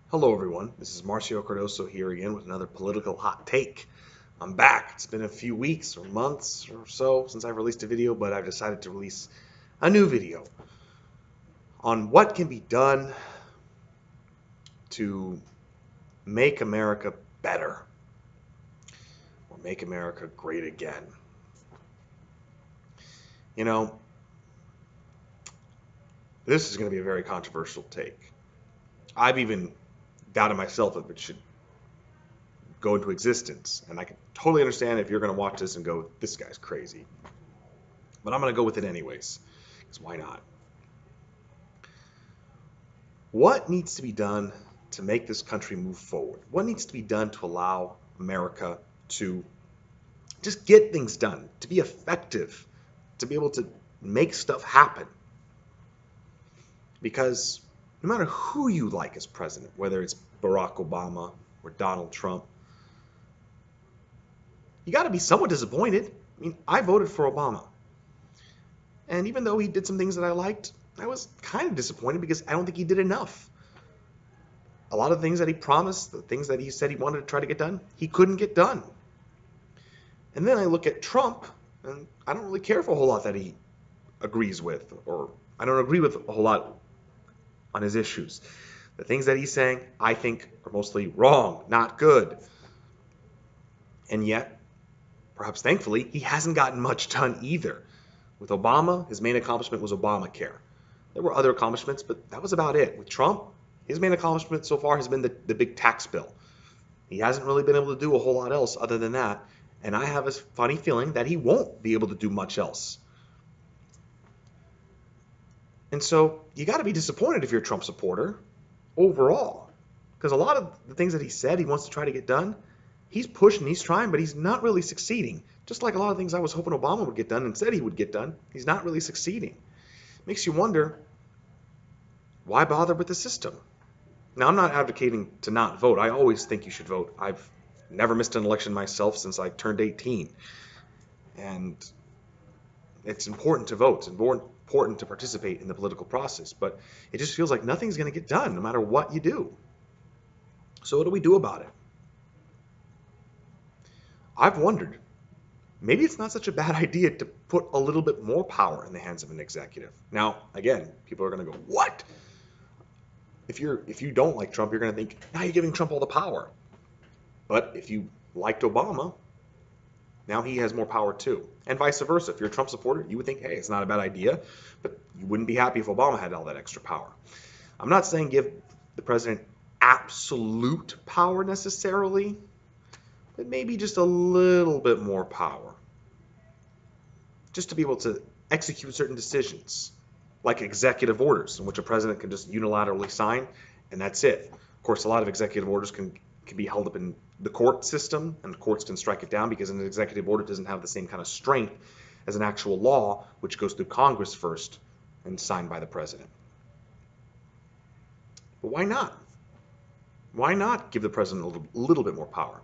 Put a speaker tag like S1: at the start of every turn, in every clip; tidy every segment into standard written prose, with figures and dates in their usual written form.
S1: Hello, everyone. This is Marcio Cardoso here again with another political hot take. I'm back. It's been a few weeks or months or so since I released a video, but I've decided to release a new video on what can be done to make America better or make America great again. You know, this is going to be a very controversial take. I've even doubted myself if it should go into existence, and I can totally understand if you're going to watch this and go, this guy's crazy. But I'm going to go with it anyways, because why not? What needs to be done to make this country move forward? What needs to be done to allow America to just get things done, to be effective, to be able to make stuff happen? Because no matter who you like as president, whether it's Barack Obama or Donald Trump, you got to be somewhat disappointed. I mean, I voted for Obama. And even though he did some things that I liked, I was kind of disappointed because I don't think he did enough. A lot of things that he promised, the things that he said he wanted to try to get done, he couldn't get done. And then I look at Trump, and I don't really care for a whole lot that he agrees with, or I don't agree with a whole lot on his issues. The things that he's saying, I think, are mostly wrong, not good. And yet, perhaps thankfully, he hasn't gotten much done either. With Obama, his main accomplishment was Obamacare. There were other accomplishments, but that was about it. With Trump, his main accomplishment so far has been the big tax bill. He hasn't really been able to do a whole lot else other than that, and I have a funny feeling that he won't be able to do much else. And so you got to be disappointed if you're a Trump supporter overall, because a lot of the things that he said he wants to try to get done, he's pushing, he's trying, but he's not really succeeding. Just like a lot of things I was hoping Obama would get done and said he would get done, he's not really succeeding. Makes you wonder, why bother with the system? Now, I'm not advocating to not vote. I always think you should vote. I've never missed an election myself since I turned 18. And it's important to vote. It's important to participate in the political process. But it just feels like nothing's going to get done no matter what you do. So what do we do about it? I've wondered, maybe it's not such a bad idea to put a little bit more power in the hands of an executive. Now, again, people are going to go, what? If you don't like Trump, you're going to think, now you're giving Trump all the power. But if you liked Obama, now he has more power too. And vice versa. If you're a Trump supporter, you would think, hey, it's not a bad idea, but you wouldn't be happy if Obama had all that extra power. I'm not saying give the president absolute power necessarily, but maybe just a little bit more power. Just to be able to execute certain decisions, like executive orders, in which a president can just unilaterally sign, and that's it. Of course, a lot of executive orders can be held up in the court system, and the courts can strike it down because an executive order doesn't have the same kind of strength as an actual law, which goes through Congress first and signed by the president. But why not? Why not give the president a little bit more power?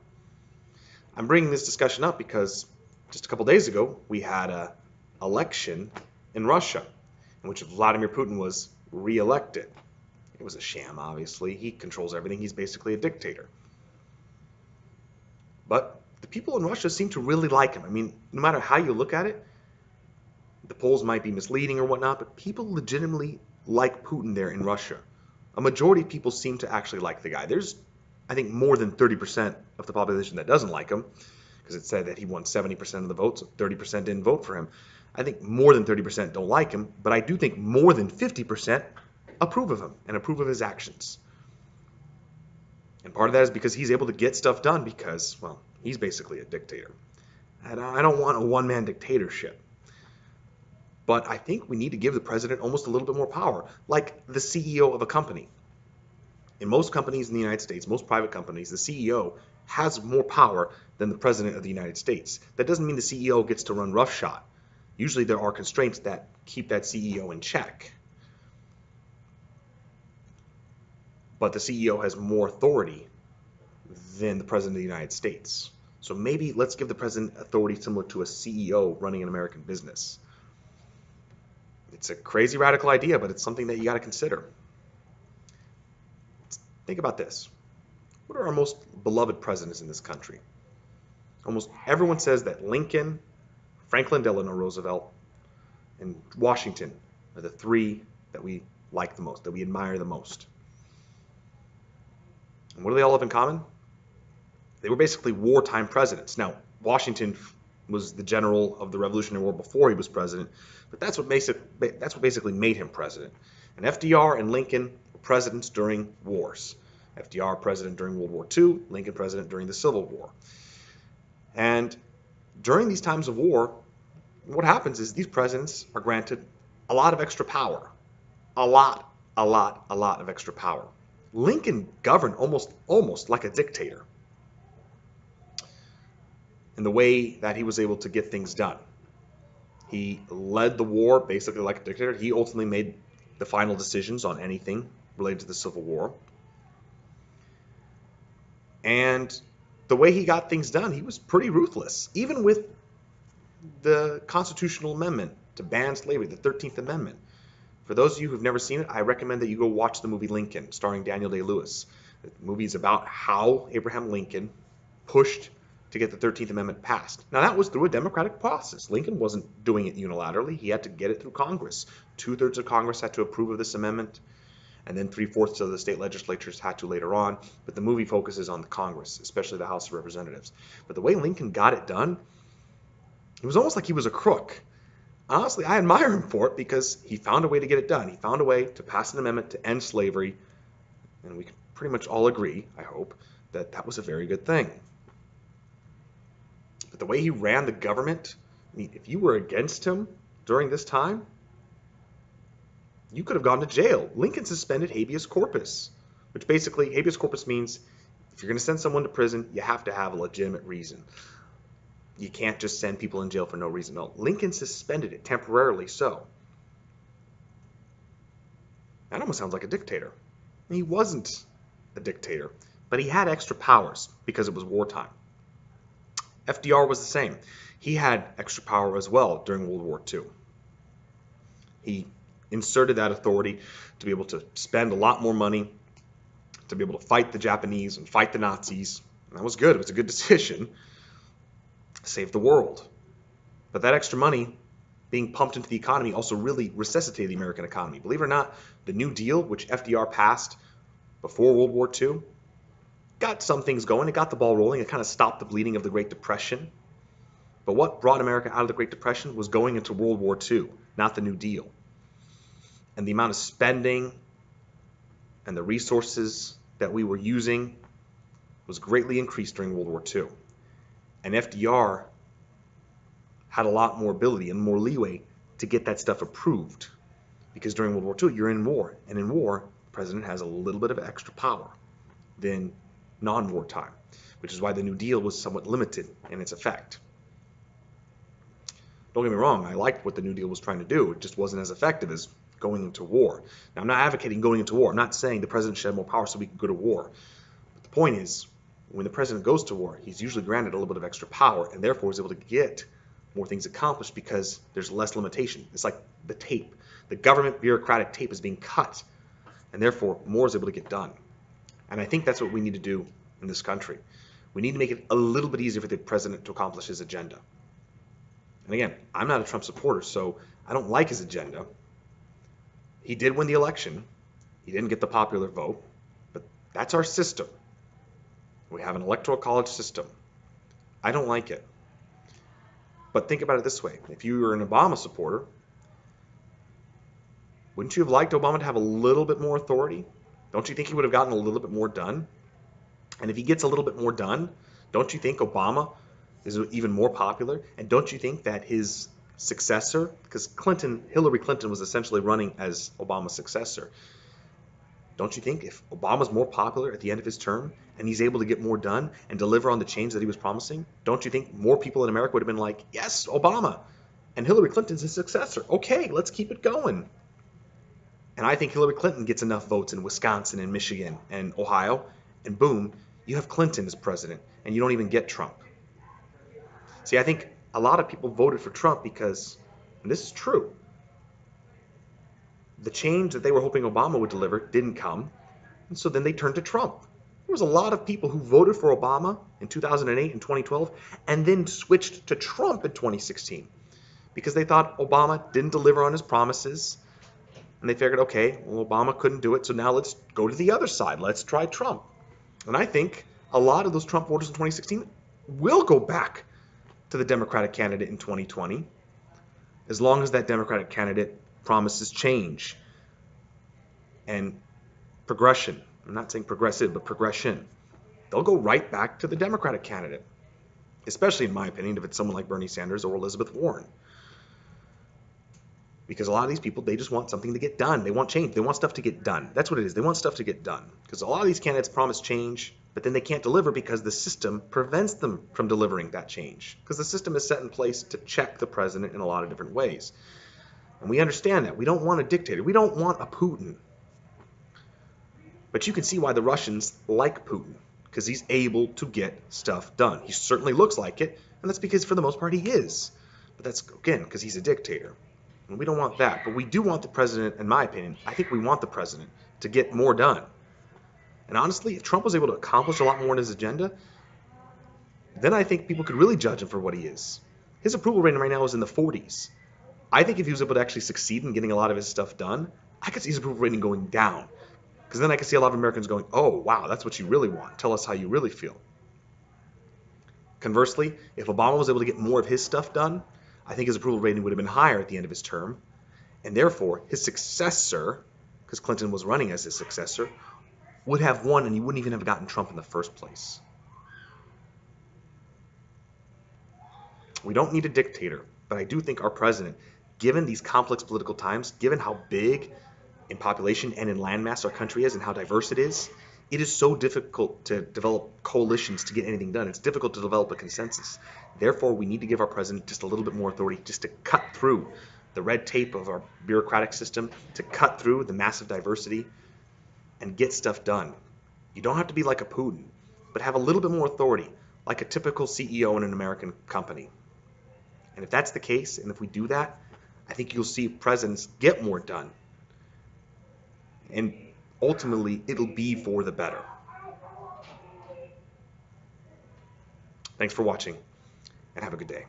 S1: I'm bringing this discussion up because just a couple days ago, we had an election in Russia in which Vladimir Putin was re-elected. It was a sham, obviously. He controls everything. He's basically a dictator. But the people in Russia seem to really like him. I mean, no matter how you look at it, the polls might be misleading or whatnot, but people legitimately like Putin there in Russia. A majority of people seem to actually like the guy. There's, I think, more than 30% of the population that doesn't like him, because it said that he won 70% of the votes, so 30% didn't vote for him. I think more than 30% don't like him, but I do think more than 50% approve of him and approve of his actions. And part of that is because he's able to get stuff done because, well, he's basically a dictator. And I don't want a one-man dictatorship. But I think we need to give the president almost a little bit more power, like the CEO of a company. In most companies in the United States, most private companies, the CEO has more power than the president of the United States. That doesn't mean the CEO gets to run roughshod. Usually there are constraints that keep that CEO in check. But the CEO has more authority than the president of the United States. So maybe let's give the president authority similar to a CEO running an American business. It's a crazy radical idea, but it's something that you got to consider. Think about this. What are our most beloved presidents in this country? Almost everyone says that Lincoln, Franklin Delano Roosevelt, and Washington are the three that we like the most, that we admire the most. And what do they all have in common? They were basically wartime presidents. Now, Washington was the general of the Revolutionary War before he was president, but that's what basically made him president. And FDR and Lincoln were presidents during wars. FDR president during World War II, Lincoln president during the Civil War. And during these times of war, what happens is these presidents are granted a lot of extra power. A lot of extra power. Lincoln governed almost like a dictator in the way that he was able to get things done. He led the war basically like a dictator. He ultimately made the final decisions on anything related to the Civil War. And the way he got things done, he was pretty ruthless. Even with the constitutional amendment to ban slavery, the 13th Amendment. For those of you who've never seen it, I recommend that you go watch the movie Lincoln, starring Daniel Day-Lewis. The movie is about how Abraham Lincoln pushed to get the 13th Amendment passed. Now, that was through a democratic process. Lincoln wasn't doing it unilaterally. He had to get it through Congress. 2/3 of Congress had to approve of this amendment, and then 3/4 of the state legislatures had to later on. But the movie focuses on the Congress, especially the House of Representatives. But the way Lincoln got it done, it was almost like he was a crook. Honestly, I admire him for it because he found a way to get it done. He found a way to pass an amendment to end slavery, and we can pretty much all agree, I hope, that that was a very good thing. But the way he ran the government, I mean, if you were against him during this time, you could have gone to jail. Lincoln suspended habeas corpus, which basically, habeas corpus means if you're going to send someone to prison, you have to have a legitimate reason. You can't just send people in jail for no reason. No, Lincoln suspended it temporarily so. That almost sounds like a dictator. He wasn't a dictator, but he had extra powers because it was wartime. FDR was the same. He had extra power as well during World War II. He inserted that authority to be able to spend a lot more money, to be able to fight the Japanese and fight the Nazis. And that was good. It was a good decision. Saved the world. But that extra money being pumped into the economy also really resuscitated the American economy. Believe it or not, the New Deal, which FDR passed before World War II, got some things going. It got the ball rolling. It kind of stopped the bleeding of the Great Depression. But what brought America out of the Great Depression was going into World War II, not the New Deal. And the amount of spending and the resources that we were using was greatly increased during World War II. And FDR had a lot more ability and more leeway to get that stuff approved. Because during World War II, you're in war. And in war, the president has a little bit of extra power than non-war time, which is why the New Deal was somewhat limited in its effect. Don't get me wrong, I liked what the New Deal was trying to do. It just wasn't as effective as going into war. Now, I'm not advocating going into war. I'm not saying the president should have more power so we can go to war. But the point is, when the president goes to war, he's usually granted a little bit of extra power and therefore is able to get more things accomplished because there's less limitation. It's like the tape. The government bureaucratic tape is being cut, and therefore more is able to get done. And I think that's what we need to do in this country. We need to make it a little bit easier for the president to accomplish his agenda. And again, I'm not a Trump supporter, so I don't like his agenda. He did win the election. He didn't get the popular vote, but that's our system. We have an electoral college system. I don't like it. But think about it this way. If you were an Obama supporter, wouldn't you have liked Obama to have a little bit more authority? Don't you think he would have gotten a little bit more done? And if he gets a little bit more done, don't you think Obama is even more popular? And don't you think that his successor, because Hillary Clinton was essentially running as Obama's successor, don't you think if Obama's more popular at the end of his term and he's able to get more done and deliver on the change that he was promising, don't you think more people in America would have been like, yes, Obama, and Hillary Clinton's his successor. Okay, let's keep it going. And I think Hillary Clinton gets enough votes in Wisconsin and Michigan and Ohio, and boom, you have Clinton as president, and you don't even get Trump. See, I think a lot of people voted for Trump because, and this is true, the change that they were hoping Obama would deliver didn't come. And so then they turned to Trump. There was a lot of people who voted for Obama in 2008 and 2012 and then switched to Trump in 2016 because they thought Obama didn't deliver on his promises. And they figured, okay, well, Obama couldn't do it, so now let's go to the other side. Let's try Trump. And I think a lot of those Trump voters in 2016 will go back to the Democratic candidate in 2020, as long as that Democratic candidate promises change and progression. I'm not saying progressive, but progression. They'll go right back to the Democratic candidate, especially in my opinion, if it's someone like Bernie Sanders or Elizabeth Warren. Because a lot of these people, they just want something to get done. They want change. They want stuff to get done. That's what it is. They want stuff to get done. Because a lot of these candidates promise change, but then they can't deliver because the system prevents them from delivering that change. Because the system is set in place to check the president in a lot of different ways. And we understand that. We don't want a dictator. We don't want a Putin. But you can see why the Russians like Putin. Because he's able to get stuff done. He certainly looks like it, and that's because for the most part he is. But that's, again, because he's a dictator. And we don't want that. But we do want the president, in my opinion, I think we want the president to get more done. And honestly, if Trump was able to accomplish a lot more in his agenda, then I think people could really judge him for what he is. His approval rating right now is in the 40s. I think if he was able to actually succeed in getting a lot of his stuff done, I could see his approval rating going down. Because then I could see a lot of Americans going, oh, wow, that's what you really want. Tell us how you really feel. Conversely, if Obama was able to get more of his stuff done, I think his approval rating would have been higher at the end of his term. And therefore, his successor, because Clinton was running as his successor, would have won and he wouldn't even have gotten Trump in the first place. We don't need a dictator, but I do think our president, given these complex political times, given how big in population and in landmass our country is and how diverse it is so difficult to develop coalitions to get anything done. It's difficult to develop a consensus. Therefore, we need to give our president just a little bit more authority just to cut through the red tape of our bureaucratic system, to cut through the massive diversity and get stuff done. You don't have to be like a Putin, but have a little bit more authority, like a typical CEO in an American company. And if that's the case, and if we do that, I think you'll see presidents get more done. And ultimately, it'll be for the better. Thanks for watching, and have a good day.